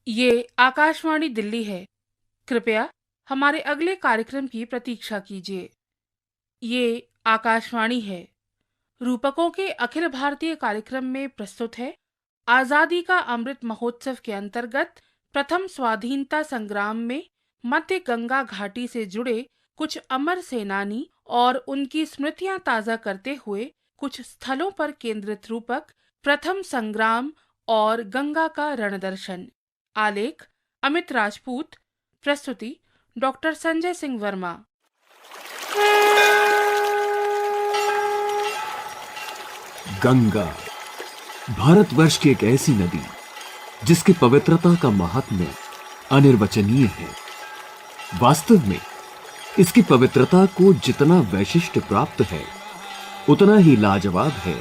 ये आकाशवाणी दिल्ली है। कृपया हमारे अगले कार्यक्रम की प्रतीक्षा कीजिए। ये आकाशवाणी है। रूपकों के अखिल भारतीय कार्यक्रम में प्रस्तुत है आज़ादी का अमृत महोत्सव के अंतर्गत प्रथम स्वाधीनता संग्राम में मध्य गंगा घाटी से जुड़े कुछ अमर सेनानी और उनकी स्मृतियां ताज़ा करते हुए कुछ स्थलों पर केंद्रित रूपक प्रथम संग्राम और गंगा का रणदर्शन। आलेख अमित राजपूत। प्रस्तुति डॉक्टर संजय सिंह वर्मा। गंगा भारतवर्ष की एक ऐसी नदी जिसकी पवित्रता का महात्म्य अनिर्वचनीय है। वास्तव में इसकी पवित्रता को जितना वैशिष्ट्य प्राप्त है उतना ही लाजवाब है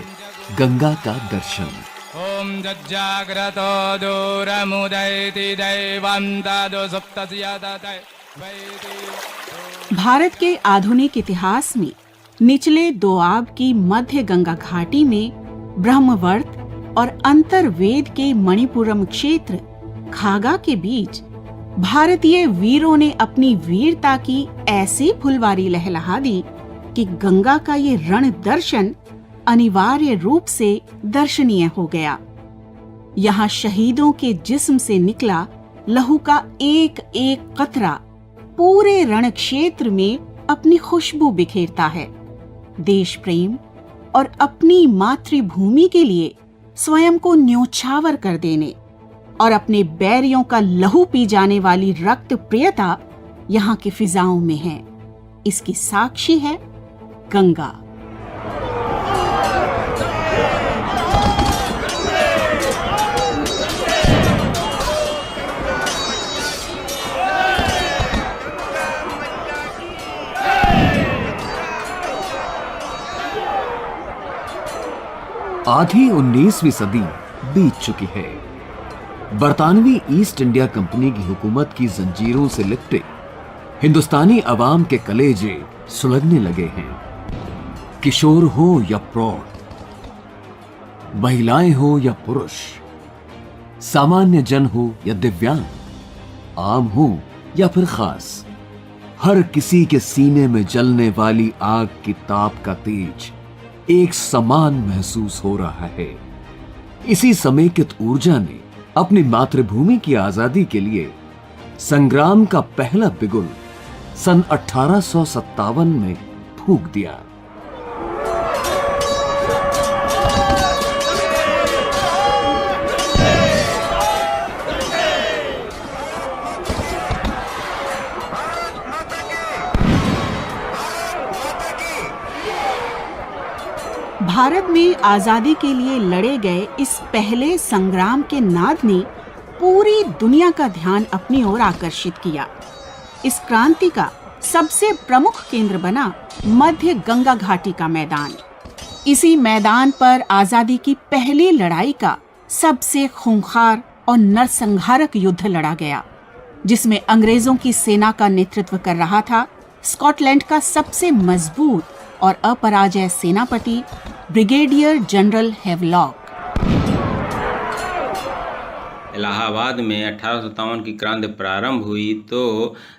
गंगा का दर्शन। ओम जज्जाग्रतो दूरमुदैति दैवं तदो सप्तस्यदतै वैति। भारत के आधुनिक इतिहास में निचले दोआब की मध्य गंगा घाटी में ब्रह्मवर्त और अंतर्वेद के मणिपुरम क्षेत्र खागा के बीच भारतीय वीरों ने अपनी वीरता की ऐसी फुलवारी लहलहा दी कि गंगा का ये रण दर्शन अनिवार्य रूप से दर्शनीय हो गया। यहाँ शहीदों के जिस्म से निकला लहू का एक एक कतरा पूरे रण क्षेत्र में अपनी खुशबू बिखेरता है। देश प्रेम और अपनी मातृभूमि के लिए स्वयं को न्योछावर कर देने और अपने बैरियों का लहू पी जाने वाली रक्त प्रियता यहाँ की फिजाओं में है। इसकी साक्षी है गंगा। आधी 19वीं सदी बीत चुकी है। बरतानवी ईस्ट इंडिया कंपनी की हुकूमत की जंजीरों से लिपटे हिंदुस्तानी अवाम के कलेजे सुलगने लगे हैं। किशोर हो या प्रौढ़, महिलाएं हो या पुरुष, सामान्य जन हो या दिव्यांग, आम हो या फिर खास, हर किसी के सीने में जलने वाली आग की ताप का तेज एक समान महसूस हो रहा है। इसी समेकित ऊर्जा ने अपनी मातृभूमि की आजादी के लिए संग्राम का पहला बिगुल सन 1857 में फूंक दिया। भारत में आजादी के लिए लड़े गए इस पहले संग्राम के नाद ने पूरी दुनिया का ध्यान अपनी ओर आकर्षित किया। इस क्रांति का सबसे प्रमुख केंद्र बना मध्य गंगा घाटी का मैदान। इसी मैदान पर आजादी की पहली लड़ाई का सबसे खूंखार और नरसंहारक युद्ध लड़ा गया, जिसमें अंग्रेजों की सेना का नेतृत्व कर रहा था स्कॉटलैंड का सबसे मजबूत और अपराजय सेनापति ब्रिगेडियर जनरल हैवलॉक। इलाहाबाद में 1857 की क्रांति प्रारंभ हुई तो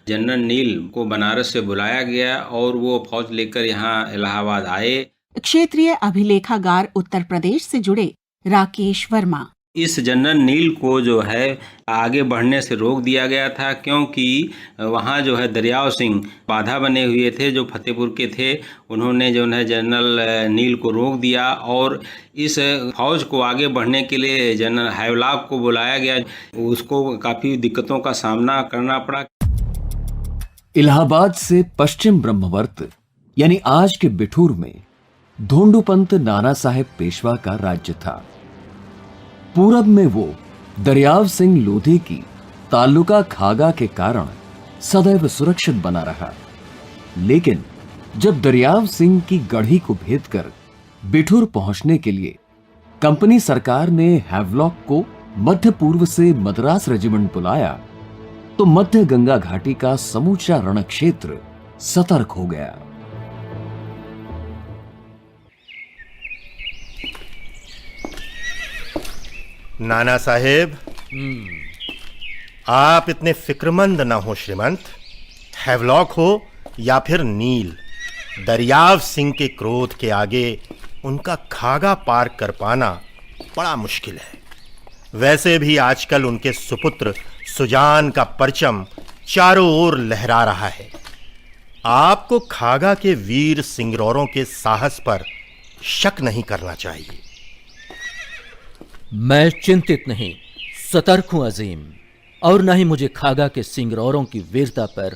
जनरल नील को बनारस से बुलाया गया और वो फौज लेकर यहाँ इलाहाबाद आए। क्षेत्रीय अभिलेखागार उत्तर प्रदेश से जुड़े राकेश वर्मा। इस जनरल नील को जो है आगे बढ़ने से रोक दिया गया था, क्योंकि वहाँ जो है दरियाव सिंह बाधा बने हुए थे जो फतेहपुर के थे। उन्होंने जो है जनरल नील को रोक दिया और इस फौज को आगे बढ़ने के लिए जनरल हैवलॉक को बुलाया गया। उसको काफ़ी दिक्कतों का सामना करना पड़ा। इलाहाबाद से पश्चिम ब्रह्मवर्त यानी आज के बिठूर में धोंडूपंत नाना साहेब पेशवा का राज्य था। पूरब में वो दरियाव सिंह लोधी की तालुका खागा के कारण सदैव सुरक्षित बना रहा। लेकिन जब दरियाव सिंह की गढ़ी को भेदकर बिठूर पहुंचने के लिए कंपनी सरकार ने हैवलॉक को मध्य पूर्व से मद्रास रेजिमेंट बुलाया तो मध्य गंगा घाटी का समूचा रण क्षेत्र सतर्क हो गया। नाना साहेब, आप इतने फिक्रमंद न हो श्रीमंत। हैवलॉक हो या फिर नील, दरियाव सिंह के क्रोध के आगे उनका खागा पार कर पाना बड़ा मुश्किल है। वैसे भी आजकल उनके सुपुत्र सुजान का परचम चारों ओर लहरा रहा है। आपको खागा के वीर सिंगरौरों के साहस पर शक नहीं करना चाहिए। मैं चिंतित नहीं, सतर्क हूं अजीम, और न ही मुझे खागा के सिंगरौरों की वीरता पर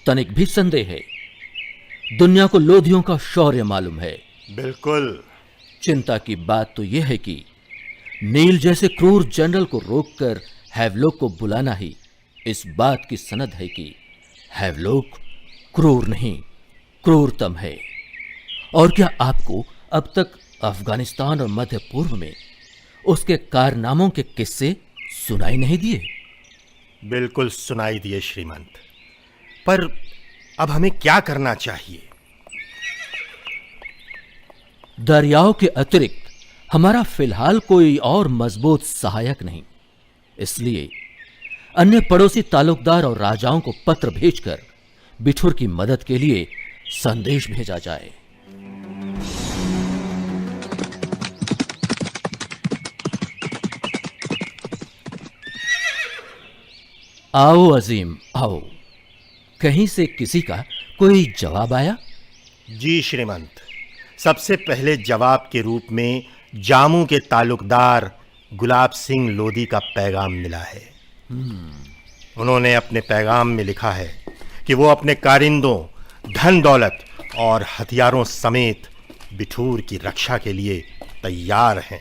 तनिक भी संदेह है। दुनिया को लोधियों का शौर्य मालूम है। बिल्कुल। चिंता की बात तो यह है कि नील जैसे क्रूर जनरल को रोककर हैवलॉक को बुलाना ही इस बात की सनद है कि हैवलॉक क्रूर नहीं, क्रूरतम है। और क्या आपको अब तक अफगानिस्तान और मध्य पूर्व में उसके कारनामों के किस्से सुनाई नहीं दिए? बिल्कुल सुनाई दिए श्रीमंत, पर अब हमें क्या करना चाहिए? दरियाओं के अतिरिक्त हमारा फिलहाल कोई और मजबूत सहायक नहीं, इसलिए अन्य पड़ोसी तालुकदार और राजाओं को पत्र भेजकर बिठूर की मदद के लिए संदेश भेजा जाए। आओ अजीम, आओ। कहीं से किसी का कोई जवाब आया? जी श्रीमंत, सबसे पहले जवाब के रूप में जामू के तालुकदार गुलाब सिंह लोधी का पैगाम मिला है। उन्होंने अपने पैगाम में लिखा है कि वो अपने कारिंदों, धन दौलत और हथियारों समेत बिठूर की रक्षा के लिए तैयार हैं।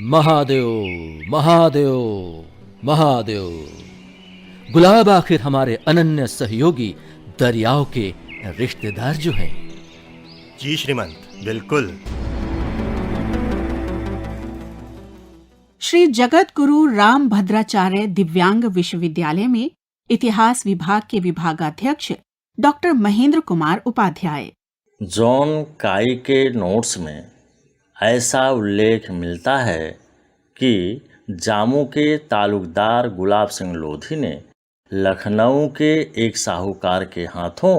महादेव, महादेव, महादेव। गुलाब आखिर हमारे अनन्य सहयोगी दरियाओं के रिश्तेदार जो हैं। जी श्रीमंत, बिल्कुल। श्री जगत गुरु राम भद्राचार्य दिव्यांग विश्वविद्यालय में इतिहास विभाग के विभागाध्यक्ष डॉक्टर महेंद्र कुमार उपाध्याय। जॉन काई के नोट्स में ऐसा उल्लेख मिलता है कि जामू के तालुकदार गुलाब सिंह लोधी ने लखनऊ के एक साहूकार के हाथों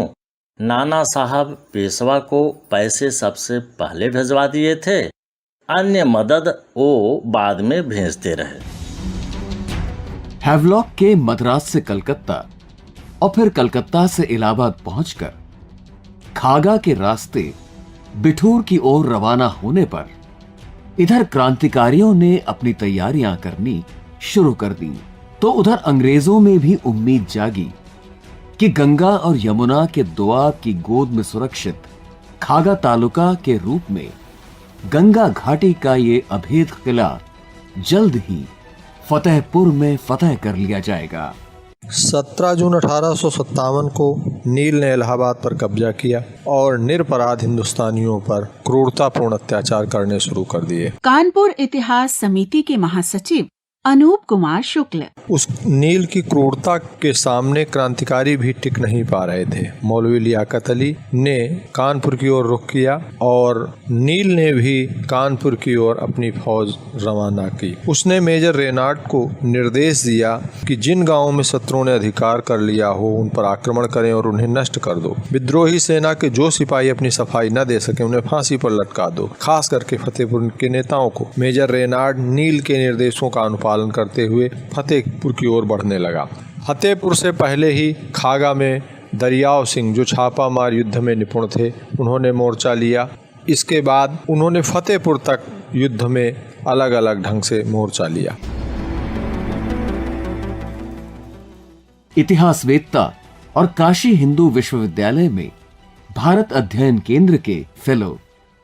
नाना साहब पेशवा को पैसे सबसे पहले भिजवा दिए थे, अन्य मदद वो बाद में भेजते रहे। हैवलॉक के मद्रास से कलकत्ता और फिर कलकत्ता से इलाहाबाद पहुंचकर खागा के रास्ते बिठूर की ओर रवाना होने पर इधर क्रांतिकारियों ने अपनी तैयारियां करनी शुरू कर दी, तो उधर अंग्रेजों में भी उम्मीद जागी कि गंगा और यमुना के दोआब की गोद में सुरक्षित खागा तालुका के रूप में गंगा घाटी का ये अभेद किला जल्द ही फतेहपुर में फतह कर लिया जाएगा। 17 जून 1857 को नील ने इलाहाबाद पर कब्जा किया और निरपराध हिंदुस्तानियों पर क्रूरतापूर्ण अत्याचार करने शुरू कर दिए। कानपुर इतिहास समिति के महासचिव अनूप कुमार शुक्ल। उस नील की क्रूरता के सामने क्रांतिकारी भी टिक नहीं पा रहे थे। मौलवी लियाकत अली ने कानपुर की ओर रुख किया और नील ने भी कानपुर की ओर अपनी फौज रवाना की। उसने मेजर रेनार्ड को निर्देश दिया कि जिन गांवों में शत्रुओं ने अधिकार कर लिया हो उन पर आक्रमण करें और उन्हें नष्ट कर दो। विद्रोही सेना के जो सिपाही अपनी सफाई न दे सके उन्हें फांसी पर लटका दो। खास करके फतेहपुर के नेताओं को मेजर रेनार्ड नील के निर्देशों का पालन करते हुए फतेहपुर की ओर बढ़ने लगा। फतेहपुर से पहले ही खागा में दरियाव सिंह, जो छापामार युद्ध में निपुण थे, उन्होंने मोर्चा लिया। इसके बाद उन्होंने फतेहपुर तक युद्ध में अलग अलग ढंग से मोर्चा लिया। इतिहासवेत्ता और काशी हिंदू विश्वविद्यालय में भारत अध्ययन केंद्र के फेलो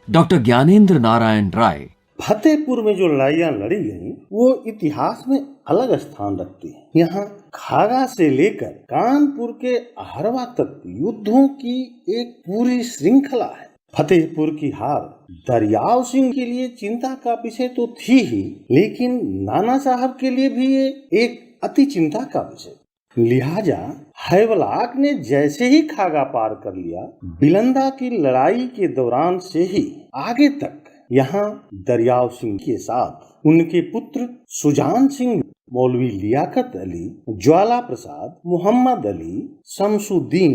डॉक्टर ज्ञानेंद्र नारायण राय फतेहपुर में जो लड़ाइयाँ लड़ी गई वो इतिहास में अलग स्थान रखती है। यहाँ खागा से लेकर कानपुर के अहरवा तक युद्धों की एक पूरी श्रृंखला है। फतेहपुर की हार दरियाव सिंह के लिए चिंता का विषय तो थी ही, लेकिन नाना साहब के लिए भी ये एक अति चिंता का विषय। लिहाजा हैवलाक ने जैसे ही खागा पार कर लिया, बिलंदा की लड़ाई के दौरान से ही आगे तक यहाँ दरियाव सिंह के साथ उनके पुत्र सुजान सिंह मौलवी लियाकत अली, ज्वाला प्रसाद, मोहम्मद अली, शमसुद्दीन,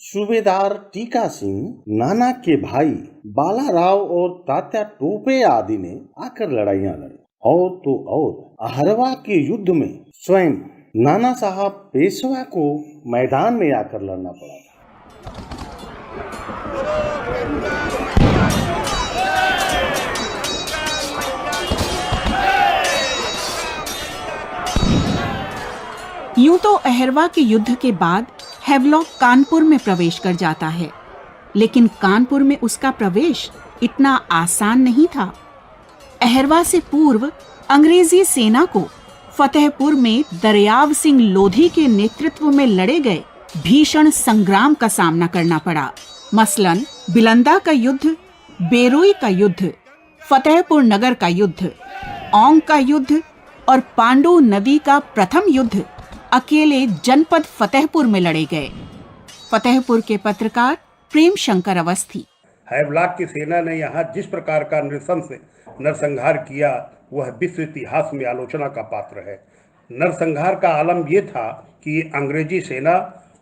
सूबेदार टीका सिंह, नाना के भाई बाला राव और तात्या टोपे आदि ने आकर लड़ाइयाँ लड़ी। और तो और अहरवा के युद्ध में स्वयं नाना साहब पेशवा को मैदान में आकर लड़ना पड़ा था। यूं तो अहरवा के युद्ध के बाद हैवलॉक कानपुर में प्रवेश कर जाता है, लेकिन कानपुर में उसका प्रवेश इतना आसान नहीं था। अहरवा से पूर्व अंग्रेजी सेना को फतेहपुर में दरियाव सिंह लोधी के नेतृत्व में लड़े गए भीषण संग्राम का सामना करना पड़ा। मसलन बिलंदा का युद्ध, बेरोई का युद्ध, फतेहपुर नगर का युद्ध, औंग का युद्ध और पांडु नदी का प्रथम युद्ध अकेले जनपद फतेहपुर में लड़े गए। फतेहपुर के पत्रकार प्रेम शंकर अवस्थी। हैवलॉक की सेना ने यहाँ जिस प्रकार का नरसंहार किया वह विश्व इतिहास में आलोचना का पात्र है। नरसंहार का आलम ये था कि अंग्रेजी सेना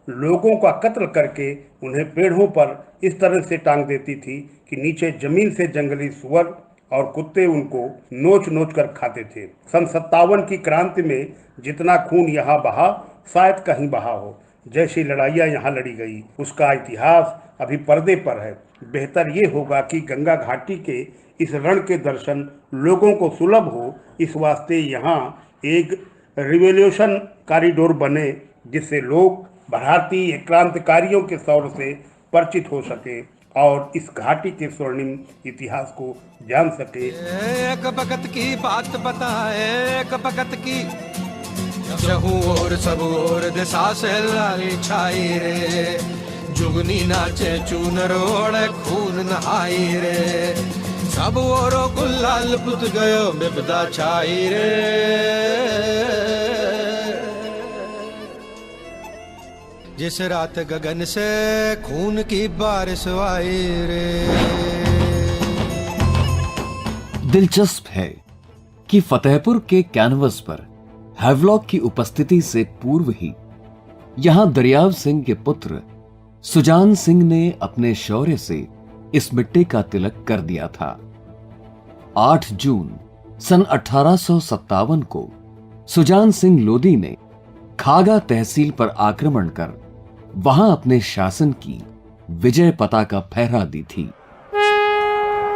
लोगों का कत्ल करके उन्हें पेड़ों पर इस तरह से टांग देती थी कि नीचे जमीन से जंगली सुअर और कुत्ते उनको नोच नोच कर खाते थे। सन 57 की क्रांति में जितना खून यहाँ बहा शायद कहीं बहा हो। जैसी लड़ाइयाँ यहाँ लड़ी गई उसका इतिहास अभी पर्दे पर है। बेहतर ये होगा कि गंगा घाटी के इस रण के दर्शन लोगों को सुलभ हो, इस वास्ते यहाँ एक रिवॉल्यूशन कॉरिडोर बने जिससे लोग भारतीय क्रांतिकारियों के तौर से परिचित हो सके और इस घाटी के स्वर्णिम इतिहास को जान सके। एक भगत की बात बताए, एक भगत की जहूं और सब और दिशा से लाली छाई रे, जुगनी नाचे चूनर ओढ़े खून नहाई रे, सब ओरो गुलाल पुत गयो बिपदा छाई रे, जिस रात गगन से खून की बारिश आई रे। दिलचस्प है कि फतेहपुर के कैनवस पर हैवलॉक की उपस्थिति से पूर्व ही यहां दरियाव सिंह के पुत्र सुजान सिंह ने अपने शौर्य से इस मिट्टी का तिलक कर दिया था। 8 जून सन 1857 को सुजान सिंह लोधी ने खागा तहसील पर आक्रमण कर वहां अपने शासन की विजय पताका फहरा दी थी।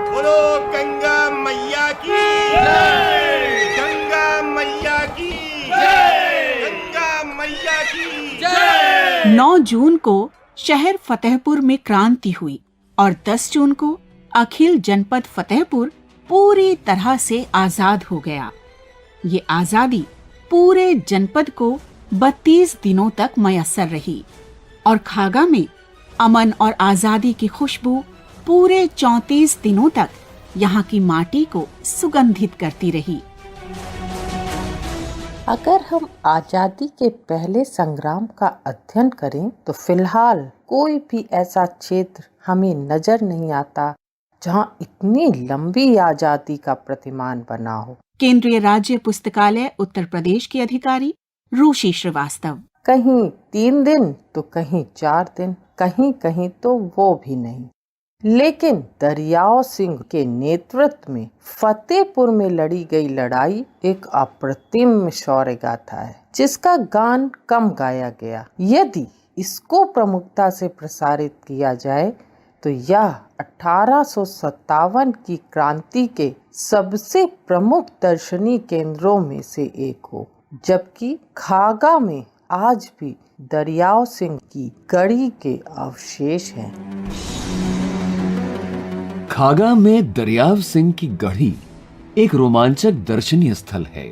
बोलो गंगा मैया की जय, गंगा मैया की जय, गंगा मैया की जय। 9 जून को शहर फतेहपुर में क्रांति हुई और 10 जून को अखिल जनपद फतेहपुर पूरी तरह से आजाद हो गया। ये आजादी पूरे जनपद को 32 दिनों तक मयस्सर रही और खागा में अमन और आजादी की खुशबू पूरे 34 दिनों तक यहाँ की माटी को सुगंधित करती रही। अगर हम आजादी के पहले संग्राम का अध्ययन करें तो फिलहाल कोई भी ऐसा क्षेत्र हमें नजर नहीं आता जहां इतनी लंबी आजादी का प्रतिमान बना हो। केंद्रीय राज्य पुस्तकालय उत्तर प्रदेश के अधिकारी रूशी श्रीवास्तव। कहीं 3 दिन तो कहीं 4 दिन, कहीं कहीं तो वो भी नहीं, लेकिन दरियाव सिंह के नेतृत्व में फतेहपुर में लड़ी गई लड़ाई एक अप्रतिम शौर्य गाथा है जिसका गान कम गाया गया। यदि इसको प्रमुखता से प्रसारित किया जाए तो यह 1857 की क्रांति के सबसे प्रमुख दर्शनीय केंद्रों में से एक हो, जबकि खागा में आज भी दरियाव सिंह की गढ़ी के अवशेष हैं। खागा में दरियाव सिंह की गढ़ी एक रोमांचक दर्शनीय स्थल है।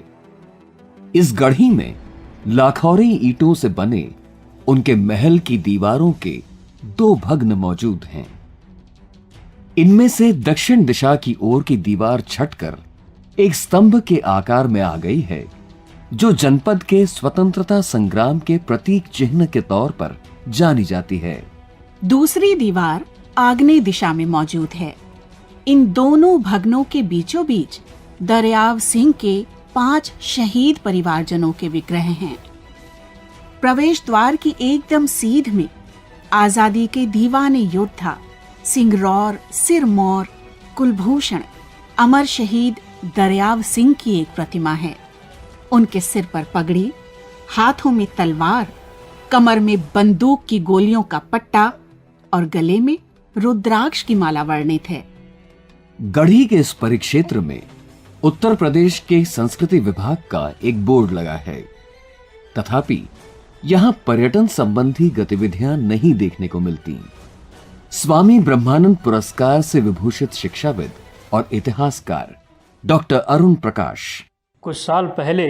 इस गढ़ी में लाखौरी ईंटों से बने उनके महल की दीवारों के 2 भग्न मौजूद हैं। इनमें से दक्षिण दिशा की ओर की दीवार छटकर एक स्तंभ के आकार में आ गई है, जो जनपद के स्वतंत्रता संग्राम के प्रतीक चिन्ह के तौर पर जानी जाती है। दूसरी दीवार आग्नेय दिशा में मौजूद है। इन दोनों भग्नों के बीचों बीच दरियाव सिंह के 5 शहीद परिवारजनों के विग्रह हैं। प्रवेश द्वार की एकदम सीध में आजादी के दीवाने योद्धा सिंगरौर, सिरमौर, कुलभूषण, अमर शहीद दरियाव सिंह की एक प्रतिमा है। उनके सिर पर पगड़ी, हाथों में तलवार, कमर में बंदूक की गोलियों का पट्टा और गले में रुद्राक्ष की माला वर्णित है। गढ़ी के इस परिक्षेत्र में उत्तर प्रदेश के संस्कृति विभाग का एक बोर्ड लगा है, तथापि यहां पर्यटन संबंधी गतिविधियां नहीं देखने को मिलती। स्वामी ब्रह्मानंद पुरस्कार से विभूषित शिक्षाविद और इतिहासकार डॉक्टर अरुण प्रकाश। कुछ साल पहले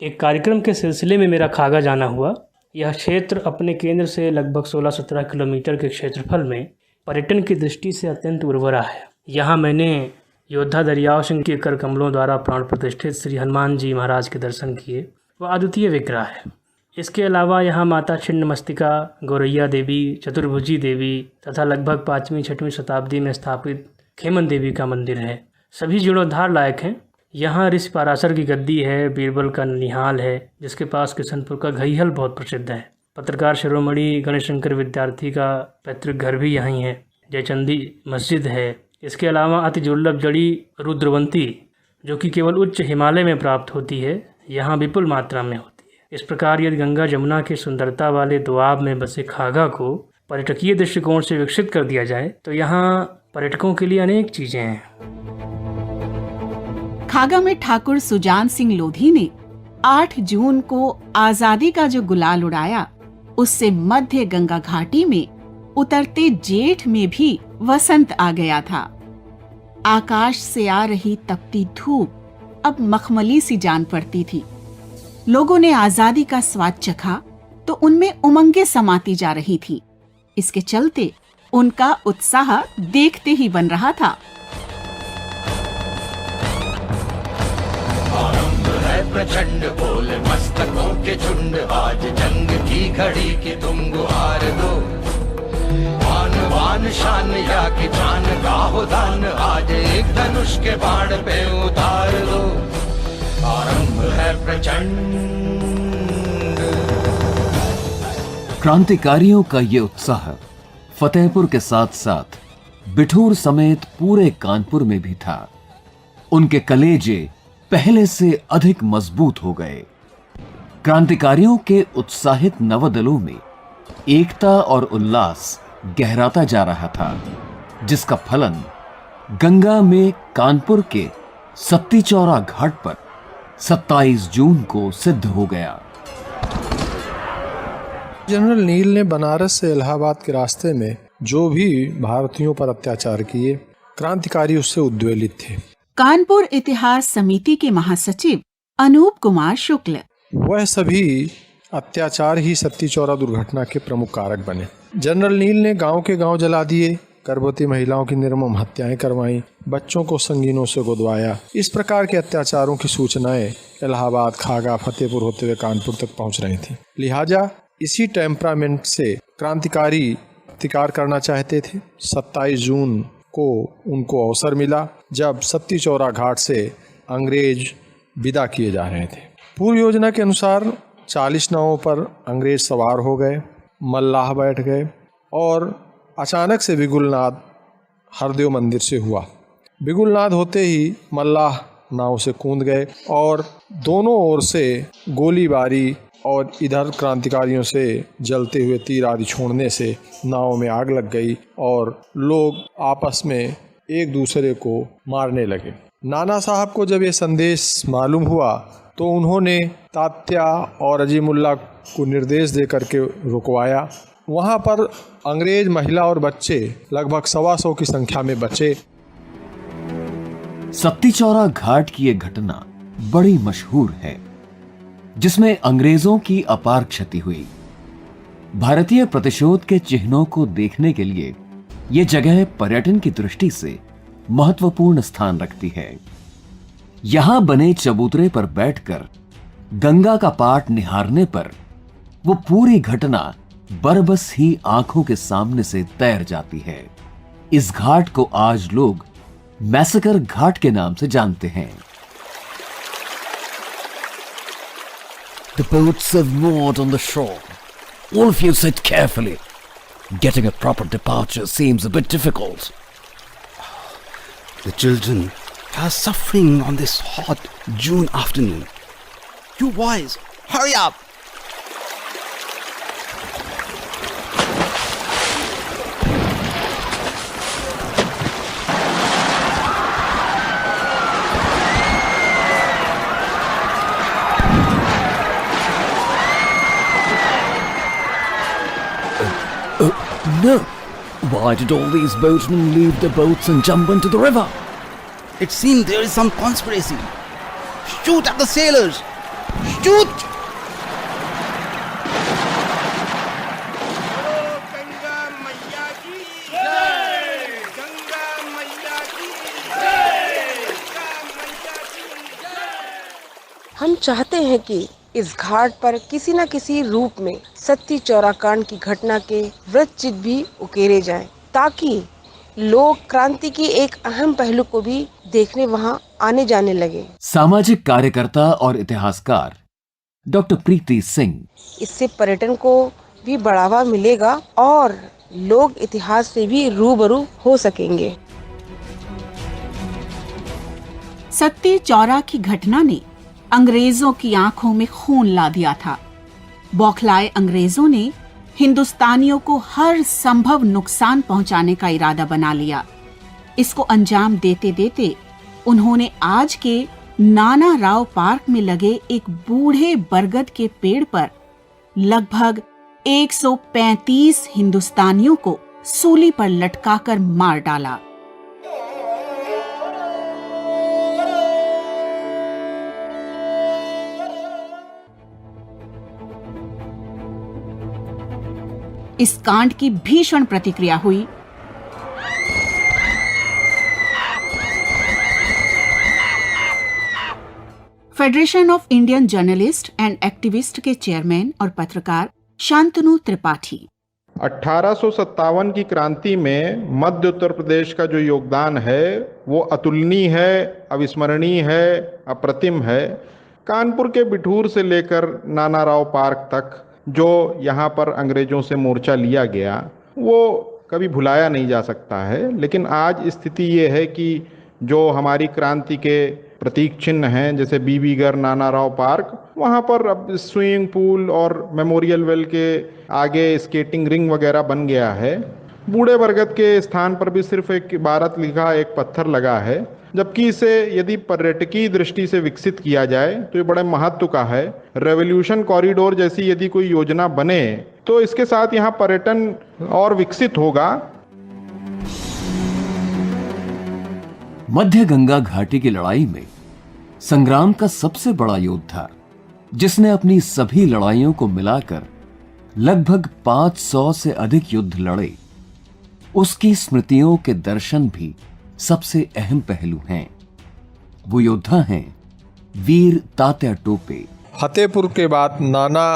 एक कार्यक्रम के सिलसिले में मेरा खागा जाना हुआ। यह क्षेत्र अपने केंद्र से लगभग 16-17 किलोमीटर के क्षेत्रफल में पर्यटन की दृष्टि से अत्यंत उर्वरा है। यहाँ मैंने योद्धा दरियाव सिंह के कर कमलों द्वारा प्राण प्रतिष्ठित श्री हनुमान जी महाराज के दर्शन किए। वह अद्वितीय विग्रह है। इसके अलावा यहाँ माता छिन्नमस्तिका, गौरैया देवी, चतुर्भुजी देवी तथा लगभग 5वीं-6वीं शताब्दी में स्थापित खेमन देवी का मंदिर है। सभी जीर्णोद्धार लायक हैं। यहाँ ऋषि पराशर की गद्दी है, बीरबल का निहाल है, जिसके पास किशनपुर का घईहल बहुत प्रसिद्ध है। पत्रकार शिरोमणि गणेशशंकर विद्यार्थी का पैतृक घर भी यहीं है। जयचंदी मस्जिद है। इसके अलावा अति दुर्लभ जड़ी रुद्रवंती, जो कि केवल उच्च हिमालय में प्राप्त होती है, यहाँ विपुल मात्रा में होती है। इस प्रकार यदि गंगा जमुना की सुंदरता वाले दोआब में बसे खागा को पर्यटकीय दृष्टिकोण से विकसित कर दिया जाए तो यहाँ पर्यटकों के लिए अनेक चीजें हैं। खागा में ठाकुर सुजान सिंह लोधी ने 8 जून को आजादी का जो गुलाल उड़ाया, उससे मध्य गंगा घाटी में उतरते जेठ में भी वसंत आ गया था। आकाश से आ रही तपती धूप अब मखमली सी जान पड़ती थी। लोगों ने आजादी का स्वाद चखा तो उनमें उमंगे समाती जा रही थी। इसके चलते उनका उत्साह देखते ही बन रहा था। आरंभ है प्रचंड बोल मस्तकों के झुंड, आज जंग की घड़ी की तुम गुहार दो। वान वान शान या की जान का हो दान, आज एक धनुष के बाण पे उतार दो। आरंभ है प्रचंड। क्रांतिकारियों का ये उत्साह फतेहपुर के साथ साथ बिठूर समेत पूरे कानपुर में भी था। उनके कलेजे पहले से अधिक मजबूत हो गए। क्रांतिकारियों के उत्साहित नवदलों में एकता और उल्लास गहराता जा रहा था, जिसका फलन गंगा में कानपुर के सत्ती चौरा घाट पर 27 जून को सिद्ध हो गया। जनरल नील ने बनारस से इलाहाबाद के रास्ते में जो भी भारतीयों पर अत्याचार किए, क्रांतिकारी उससे उद्वेलित थे। कानपुर इतिहास समिति के महासचिव अनूप कुमार शुक्ल। वह सभी अत्याचार ही सत्ती चौरा दुर्घटना के प्रमुख कारक बने। जनरल नील ने गांव के गांव जला दिए, गर्भवती महिलाओं की निर्मम हत्याएं करवाईं, बच्चों को संगीनों से गुदवाया। इस प्रकार के अत्याचारों की सूचनाएं इलाहाबाद, खागा, फतेहपुर होते हुए कानपुर तक पहुंच रही थी। लिहाजा इसी टेम्परामेंट से क्रांतिकारी प्रतिकार करना चाहते थे। 27 जून को उनको अवसर मिला जब सत्ती चौरा घाट से अंग्रेज विदा किए जा रहे थे। पूर्व योजना के अनुसार 40 नावों पर अंग्रेज सवार हो गए, मल्लाह बैठ गए और अचानक से बिगुलनाद हरदेव मंदिर से हुआ। बिगुलनाद होते ही मल्लाह नाव से कूद गए और दोनों ओर से गोलीबारी और इधर क्रांतिकारियों से जलते हुए तीर आदि छोड़ने से नाव में आग लग गई और लोग आपस में एक दूसरे को मारने लगे। नाना साहब को जब ये संदेश मालूम हुआ तो उन्होंने तात्या और अजीमुल्ला को निर्देश दे करके रुकवाया। वहाँ पर अंग्रेज महिला और बच्चे लगभग 125 की संख्या में बचे। सत्ती चौरा घाट की यह घटना बड़ी मशहूर है, जिसमें अंग्रेजों की अपार क्षति हुई। भारतीय प्रतिशोध के चिन्हों को देखने के लिए यह जगह पर्यटन की दृष्टि से महत्वपूर्ण स्थान रखती है। यहां बने चबूतरे पर बैठकर गंगा का पाट निहारने पर वो पूरी घटना बरबस ही आंखों के सामने से तैर जाती है। इस घाट को आज लोग मैसेकर घाट के नाम से जानते हैं। The boats have moored on the shore. All of you sit carefully. Getting a proper departure seems a bit difficult. The children are suffering on this hot June afternoon. You boys, hurry up! No! Why did all these boatmen leave their boats and jump into the river? It seems there is some conspiracy. Shoot at the sailors! Shoot! हम चाहते हैं कि इस घाट पर किसी न किसी रूप में सती चौरा कांड की घटना के वृत्तचित्र भी उकेरे जाएं, ताकि लोग क्रांति की एक अहम पहलू को भी देखने वहां आने जाने लगे। सामाजिक कार्यकर्ता और इतिहासकार डॉक्टर प्रीति सिंह। इससे पर्यटन को भी बढ़ावा मिलेगा और लोग इतिहास से भी रूबरू हो सकेंगे। सती चौरा की घटना ने अंग्रेजों की आंखों में खून ला दिया था। बौखलाए अंग्रेजों ने हिंदुस्तानियों को हर संभव नुकसान पहुंचाने का इरादा बना लिया। इसको अंजाम देते देते उन्होंने आज के नाना राव पार्क में लगे एक बूढ़े बरगद के पेड़ पर लगभग 135 हिंदुस्तानियों को सूली पर लटकाकर मार डाला। इस कांड की भीषण प्रतिक्रिया हुई। Federation of Indian journalist and activist के चेयरमैन और पत्रकार शांतनु त्रिपाठी। 1857 की क्रांति में मध्य उत्तर प्रदेश का जो योगदान है वो अतुलनीय है, अविस्मरणीय है, अप्रतिम है। कानपुर के बिठूर से लेकर नाना राव पार्क तक जो यहाँ पर अंग्रेजों से मोर्चा लिया गया वो कभी भुलाया नहीं जा सकता है। लेकिन आज स्थिति ये है कि जो हमारी क्रांति के प्रतीक चिन्ह हैं जैसे बीबीगढ़, नाना राव पार्क, वहाँ पर अब स्विमिंग पूल और मेमोरियल वेल के आगे स्केटिंग रिंग वगैरह बन गया है। बूढ़े बरगद के स्थान पर भी सिर्फ एक इबारत लिखा एक पत्थर लगा है, जबकि इसे यदि पर्यटकीय दृष्टि से विकसित किया जाए तो ये बड़े महत्व का है। रेवोल्यूशन कॉरिडोर जैसी यदि कोई योजना बने तो इसके साथ यहाँ पर्यटन और विकसित होगा। मध्य गंगा घाटी की लड़ाई में संग्राम का सबसे बड़ा योद्धा, जिसने अपनी सभी लड़ाइयों को मिलाकर लगभग 500 से अधिक युद्ध लड़े, उसकी स्मृतियों के दर्शन भी सबसे अहम पहलू हैं। वो योद्धा हैं वीर तात्या टोपे। फतेहपुर के बाद नाना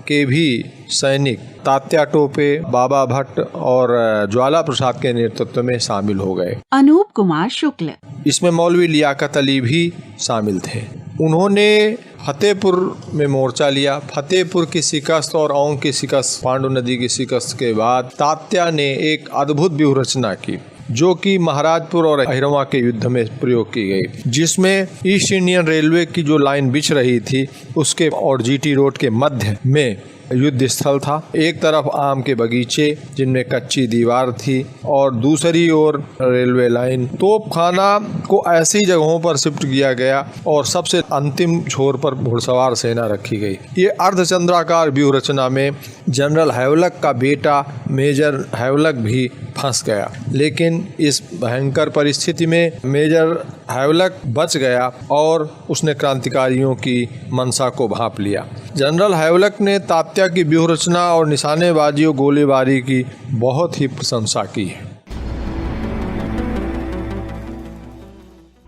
के भी सैनिक तात्या टोपे, बाबा भट्ट और ज्वाला प्रसाद के नेतृत्व में शामिल हो गए। अनूप कुमार शुक्ल। इसमें मौलवी लियाकत अली भी शामिल थे। उन्होंने फतेहपुर में मोर्चा लिया। फतेहपुर की शिकस्त और औंग की शिकस्त, पांडु नदी की शिकस्त के बाद तात्या ने एक अद्भुत व्यूह रचना की जो कि महाराजपुर और अहिरवा के युद्ध में प्रयोग की गई, जिसमें ईस्ट इंडियन रेलवे की जो लाइन बिछ रही थी उसके और जीटी रोड के मध्य में युद्ध स्थल था। एक तरफ आम के बगीचे जिनमें कच्ची दीवार थी और दूसरी ओर रेलवे लाइन। तोपखाना को ऐसी जगहों पर शिफ्ट किया गया और सबसे अंतिम छोर पर घुड़सवार सेना रखी गई। ये अर्धचंद्राकार व्यूह रचना में जनरल हैवलक का बेटा मेजर हैवलक भी फंस गया, लेकिन इस भयंकर परिस्थिति में मेजर हैवलक बच गया और उसने क्रांतिकारियों की मंशा को भांप लिया। जनरल हैवलक ने तात्या की व्यूह रचना और निशानेबाजी और गोलीबारी की बहुत ही प्रशंसा की है।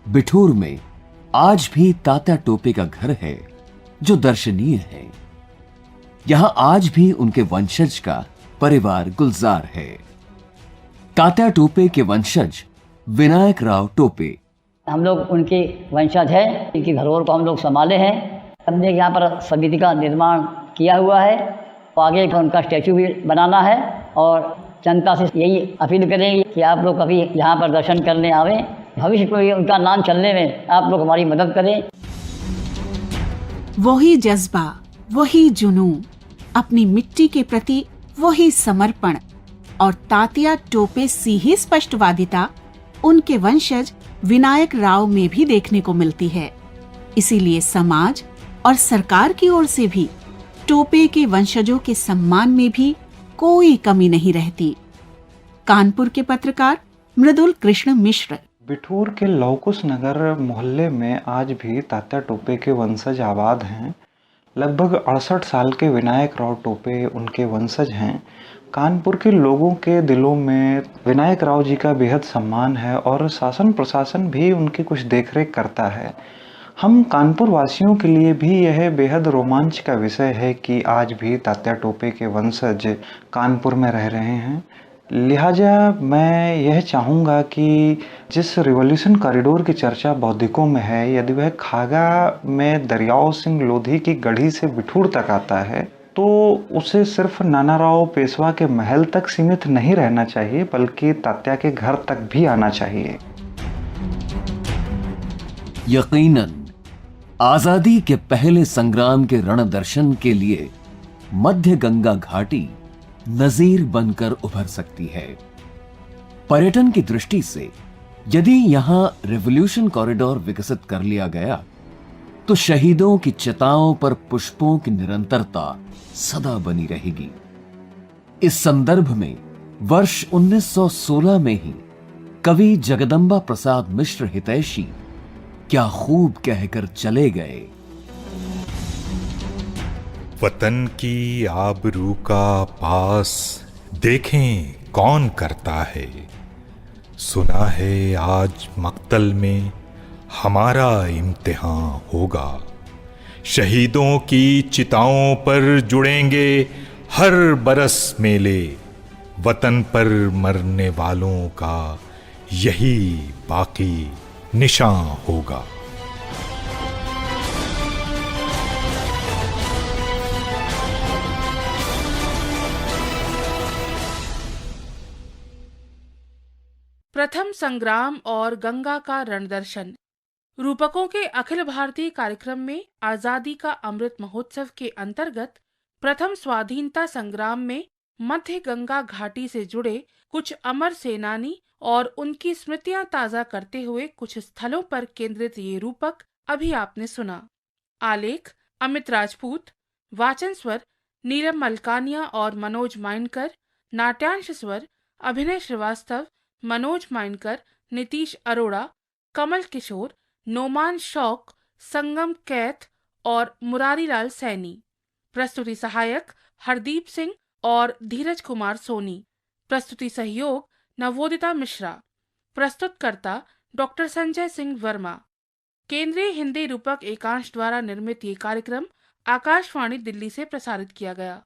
बिठूर में आज भी तात्या टोपे का घर है जो दर्शनीय है। यहां आज भी उनके वंशज का परिवार गुलजार है। तात्या टोपे के वंशज विनायक राव टोपे। हम लोग उनके वंशज हैं, इनके घरों को हम लोग संभाले हैं हमने यहाँ पर समिति का निर्माण किया हुआ है, तो आगे उनका स्टैचू भी बनाना है और जनता से यही अपील करेंगे कि आप लोग कभी यहाँ पर दर्शन करने आवें, भविष्य को उनका नाम चलने में आप लोग हमारी मदद करें। वही जज्बा, वही जुनून, अपनी मिट्टी के प्रति वही समर्पण और तात्या टोपे सी ही स्पष्टवादिता उनके वंशज विनायक राव में भी देखने को मिलती है। इसीलिए समाज और सरकार की ओर से भी टोपे के वंशजों के सम्मान में भी कोई कमी नहीं रहती। कानपुर के पत्रकार मृदुल कृष्ण मिश्र। बिठूर के लौकुश नगर मोहल्ले में आज भी तात्या टोपे के वंशज आबाद हैं। लगभग 68 साल के विनायक राव टोपे उनके वंशज हैं। कानपुर के लोगों के दिलों में विनायक राव जी का बेहद सम्मान है और शासन प्रशासन भी उनकी कुछ देखरेख करता है। हम कानपुर वासियों के लिए भी यह बेहद रोमांच का विषय है कि आज भी तात्या टोपे के वंशज कानपुर में रह रहे हैं। लिहाजा मैं यह चाहूँगा कि जिस रिवॉल्यूशन कॉरिडोर की चर्चा बौद्धिकों में है, यदि वह खागा में दरियाव सिंह लोधी की गढ़ी से बिठूर तक आता है तो उसे सिर्फ नानाराव पेशवा के महल तक सीमित नहीं रहना चाहिए, बल्कि तात्या के घर तक भी आना चाहिए। यकीनन आजादी के पहले संग्राम के रण दर्शन के लिए मध्य गंगा घाटी नजीर बनकर उभर सकती है। पर्यटन की दृष्टि से यदि यहां रिवॉल्यूशन कॉरिडोर विकसित कर लिया गया तो शहीदों की चिताओं पर पुष्पों की निरंतरता सदा बनी रहेगी। इस संदर्भ में वर्ष 1916 में ही कवि जगदम्बा प्रसाद मिश्र हितैषी क्या खूब कहकर चले गए। वतन की आबरू का पास देखें कौन करता है। सुना है आज मक्तल में हमारा इम्तिहान होगा। शहीदों की चिताओं पर जुड़ेंगे हर बरस मेले। वतन पर मरने वालों का यही बाकी निशान होगा। प्रथम संग्राम और गंगा का रणदर्शन। रूपकों के अखिल भारतीय कार्यक्रम में आजादी का अमृत महोत्सव के अंतर्गत प्रथम स्वाधीनता संग्राम में मध्य गंगा घाटी से जुड़े कुछ अमर सेनानी और उनकी स्मृतियां ताजा करते हुए कुछ स्थलों पर केंद्रित ये रूपक अभी आपने सुना। आलेख अमित राजपूत, वाचन स्वर नीलम मलकानिया और मनोज माइनकर, नाट्यांश स्वर अभिनय श्रीवास्तव, मनोज माइनकर, नीतीश अरोड़ा, कमल किशोर, नोमान शौक, संगम कैथ और मुरारीलाल सैनी। प्रस्तुति सहायक हरदीप सिंह और धीरज कुमार सोनी। प्रस्तुति सहयोग नवोदिता मिश्रा। प्रस्तुतकर्ता डॉक्टर संजय सिंह वर्मा। केंद्रीय हिंदी रूपक एकांश द्वारा निर्मित ये कार्यक्रम आकाशवाणी दिल्ली से प्रसारित किया गया।